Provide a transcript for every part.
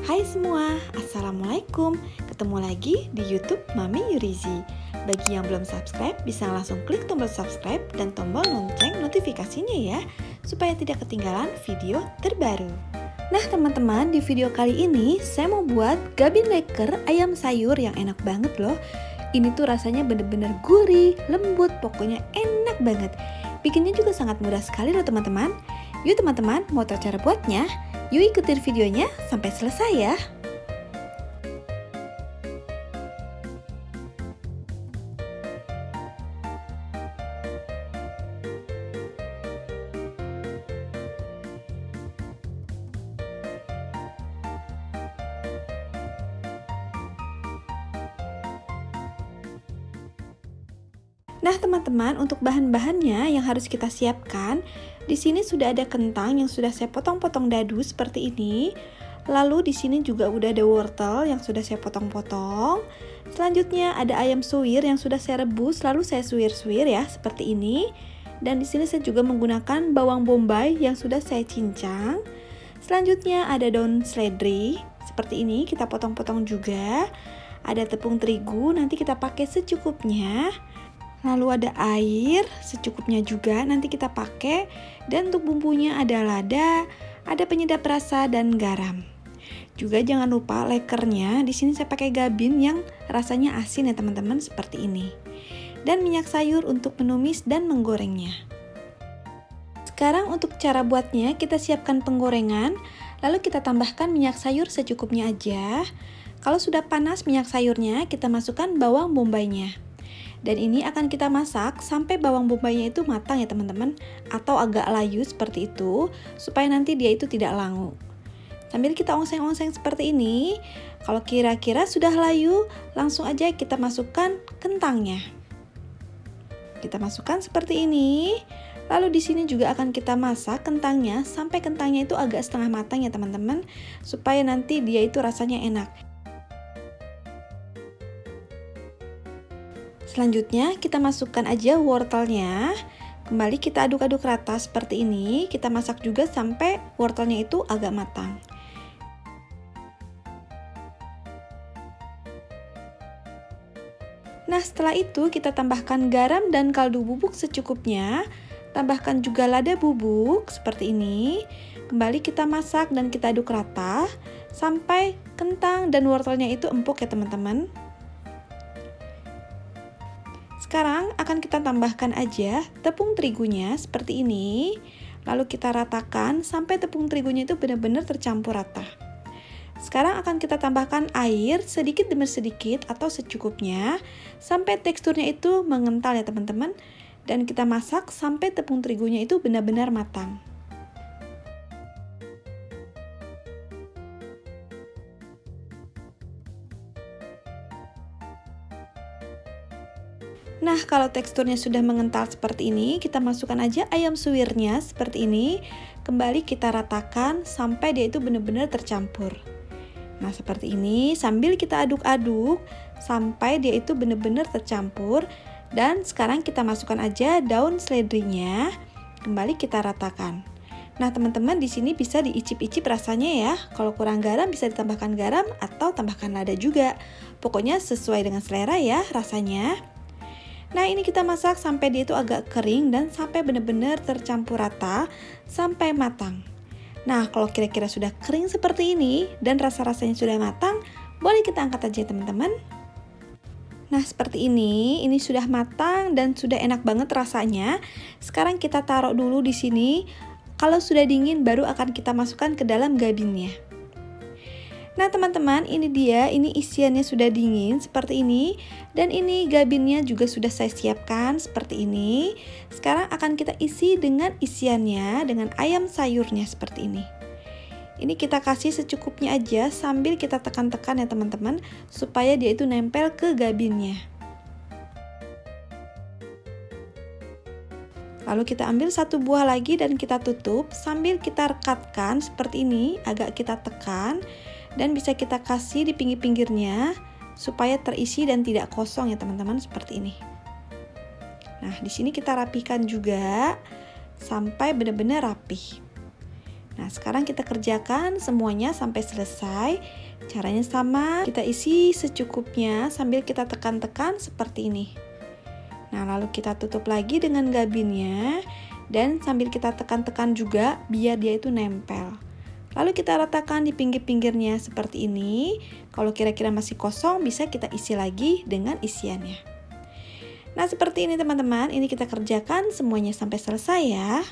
Hai semua, Assalamualaikum. Ketemu lagi di YouTube Mami Yurizi. Bagi yang belum subscribe, bisa langsung klik tombol subscribe dan tombol lonceng notifikasinya ya, supaya tidak ketinggalan video terbaru. Nah teman-teman, di video kali ini saya mau buat gabin leker ayam sayur yang enak banget loh. Ini tuh rasanya bener-bener gurih, lembut, pokoknya enak banget. Bikinnya juga sangat mudah sekali loh teman-teman. Yuk teman-teman, mau tahu cara buatnya? Yuk ikutin videonya sampai selesai ya. Nah teman-teman, untuk bahan-bahannya yang harus kita siapkan, di sini sudah ada kentang yang sudah saya potong-potong dadu seperti ini. Lalu di sini juga udah ada wortel yang sudah saya potong-potong. Selanjutnya ada ayam suwir yang sudah saya rebus, lalu saya suwir-suwir ya seperti ini. Dan di sini saya juga menggunakan bawang bombay yang sudah saya cincang. Selanjutnya ada daun seledri seperti ini, kita potong-potong juga. Ada tepung terigu, nanti kita pakai secukupnya. Lalu ada air secukupnya juga nanti kita pakai, dan untuk bumbunya ada lada, ada penyedap rasa dan garam. Juga jangan lupa lekernya, di sini saya pakai gabin yang rasanya asin ya teman-teman seperti ini. Dan minyak sayur untuk menumis dan menggorengnya. Sekarang untuk cara buatnya, kita siapkan penggorengan, lalu kita tambahkan minyak sayur secukupnya aja. Kalau sudah panas minyak sayurnya, kita masukkan bawang bombaynya. Dan ini akan kita masak sampai bawang bombaynya itu matang ya teman-teman, atau agak layu seperti itu, supaya nanti dia itu tidak langu. Sambil kita oseng-oseng seperti ini, kalau kira-kira sudah layu, langsung aja kita masukkan kentangnya. Kita masukkan seperti ini. Lalu di sini juga akan kita masak kentangnya sampai kentangnya itu agak setengah matang ya teman-teman, supaya nanti dia itu rasanya enak. Selanjutnya kita masukkan aja wortelnya. Kembali kita aduk-aduk rata seperti ini. Kita masak juga sampai wortelnya itu agak matang. Nah setelah itu kita tambahkan garam dan kaldu bubuk secukupnya. Tambahkan juga lada bubuk seperti ini. Kembali kita masak dan kita aduk rata sampai kentang dan wortelnya itu empuk ya teman-teman. Sekarang akan kita tambahkan aja tepung terigunya seperti ini. Lalu kita ratakan sampai tepung terigunya itu benar-benar tercampur rata. Sekarang akan kita tambahkan air sedikit demi sedikit atau secukupnya sampai teksturnya itu mengental ya teman-teman. Dan kita masak sampai tepung terigunya itu benar-benar matang. Nah, kalau teksturnya sudah mengental seperti ini, kita masukkan aja ayam suwirnya seperti ini. Kembali kita ratakan sampai dia itu benar-benar tercampur. Nah, seperti ini sambil kita aduk-aduk sampai dia itu benar-benar tercampur. Dan sekarang kita masukkan aja daun seledrinya. Kembali kita ratakan. Nah, teman-teman di sini bisa diicip-icip rasanya ya. Kalau kurang garam bisa ditambahkan garam atau tambahkan lada juga. Pokoknya sesuai dengan selera ya rasanya. Nah ini kita masak sampai dia itu agak kering dan sampai benar-benar tercampur rata sampai matang. Nah kalau kira-kira sudah kering seperti ini dan rasa-rasanya sudah matang, boleh kita angkat aja teman-teman. Nah seperti ini sudah matang dan sudah enak banget rasanya. Sekarang kita taruh dulu di sini. Kalau sudah dingin baru akan kita masukkan ke dalam gabinnya. Nah teman-teman, ini isiannya sudah dingin seperti ini. Dan ini gabinnya juga sudah saya siapkan seperti ini. Sekarang akan kita isi dengan isiannya, dengan ayam sayurnya seperti ini. Ini kita kasih secukupnya aja sambil kita tekan-tekan ya teman-teman, supaya dia itu nempel ke gabinnya. Lalu kita ambil satu buah lagi dan kita tutup sambil kita rekatkan seperti ini, agak kita tekan. Dan bisa kita kasih di pinggir-pinggirnya supaya terisi dan tidak kosong ya teman-teman seperti ini. Nah, di sini kita rapikan juga sampai benar-benar rapih. Nah, sekarang kita kerjakan semuanya sampai selesai. Caranya sama, kita isi secukupnya sambil kita tekan-tekan seperti ini. Nah, lalu kita tutup lagi dengan gabinnya dan sambil kita tekan-tekan juga biar dia itu nempel. Lalu kita ratakan di pinggir-pinggirnya seperti ini. Kalau kira-kira masih kosong, bisa kita isi lagi dengan isiannya. Nah, seperti ini teman-teman, ini kita kerjakan semuanya sampai selesai ya.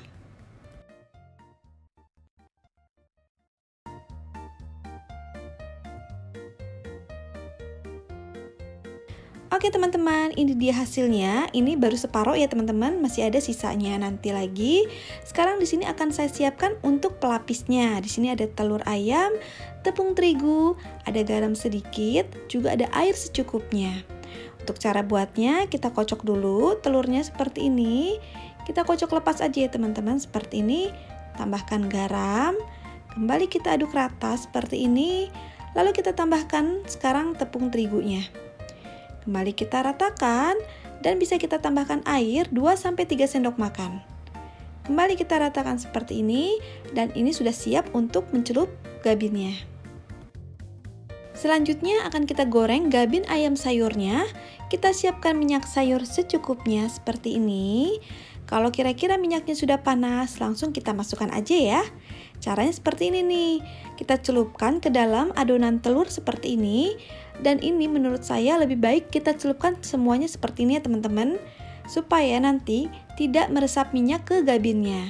Oke teman-teman, ini dia hasilnya. Ini baru separuh ya teman-teman, masih ada sisanya nanti lagi. Sekarang di sini akan saya siapkan untuk pelapisnya. Di sini ada telur ayam, tepung terigu, ada garam sedikit, juga ada air secukupnya. Untuk cara buatnya, kita kocok dulu telurnya seperti ini. Kita kocok lepas aja ya teman-teman, seperti ini. Tambahkan garam, kembali kita aduk rata seperti ini. Lalu kita tambahkan sekarang tepung terigunya. Kembali kita ratakan dan bisa kita tambahkan air 2-3 sendok makan. Kembali kita ratakan seperti ini dan ini sudah siap untuk mencelup gabinnya. Selanjutnya akan kita goreng gabin ayam sayurnya. Kita siapkan minyak sayur secukupnya seperti ini. Kalau kira-kira minyaknya sudah panas, langsung kita masukkan aja ya. Caranya seperti ini nih. Kita celupkan ke dalam adonan telur seperti ini. Dan ini menurut saya lebih baik kita celupkan semuanya seperti ini ya teman-teman, supaya nanti tidak meresap minyak ke gabinnya.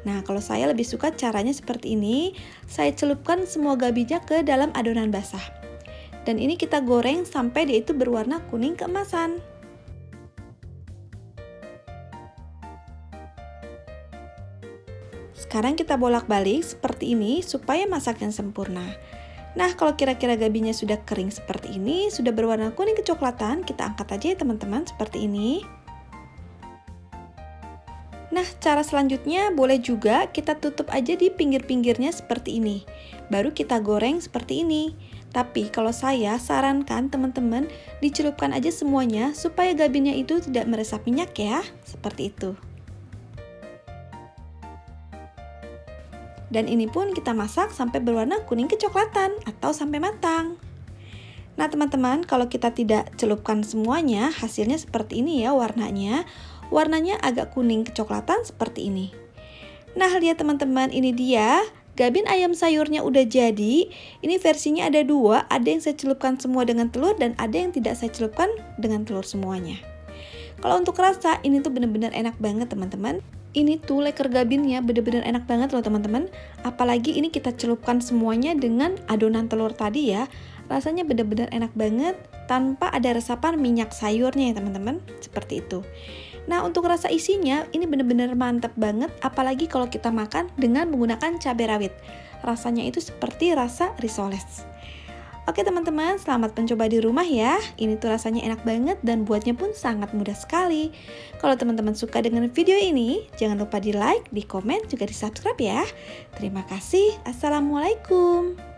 Nah, kalau saya lebih suka caranya seperti ini. Saya celupkan semua gabinnya ke dalam adonan basah. Dan ini kita goreng sampai dia itu berwarna kuning keemasan. Sekarang kita bolak-balik seperti ini supaya masaknya sempurna. Nah, kalau kira-kira gabinya sudah kering seperti ini, sudah berwarna kuning kecoklatan, kita angkat aja ya teman-teman seperti ini. Nah, cara selanjutnya boleh juga kita tutup aja di pinggir-pinggirnya seperti ini. Baru kita goreng seperti ini. Tapi kalau saya sarankan teman-teman dicelupkan aja semuanya supaya gabinnya itu tidak meresap minyak ya, seperti itu. Dan ini pun kita masak sampai berwarna kuning kecoklatan atau sampai matang. Nah teman-teman, kalau kita tidak celupkan semuanya, hasilnya seperti ini ya warnanya. Warnanya agak kuning kecoklatan seperti ini. Nah lihat teman-teman, ini dia gabin ayam sayurnya udah jadi. Ini versinya ada dua, ada yang saya celupkan semua dengan telur dan ada yang tidak saya celupkan dengan telur semuanya. Kalau untuk rasa, ini tuh bener-bener enak banget teman-teman. Ini tuh leker gabinnya bener-bener enak banget loh teman-teman. Apalagi ini kita celupkan semuanya dengan adonan telur tadi ya. Rasanya bener-bener enak banget tanpa ada resapan minyak sayurnya ya teman-teman. Seperti itu. Nah untuk rasa isinya ini bener-bener mantep banget. Apalagi kalau kita makan dengan menggunakan cabai rawit. Rasanya itu seperti rasa risoles. Oke teman-teman, selamat mencoba di rumah ya. Ini tuh rasanya enak banget dan buatnya pun sangat mudah sekali. Kalau teman-teman suka dengan video ini, jangan lupa di like, di komen, juga di subscribe ya. Terima kasih. Assalamualaikum.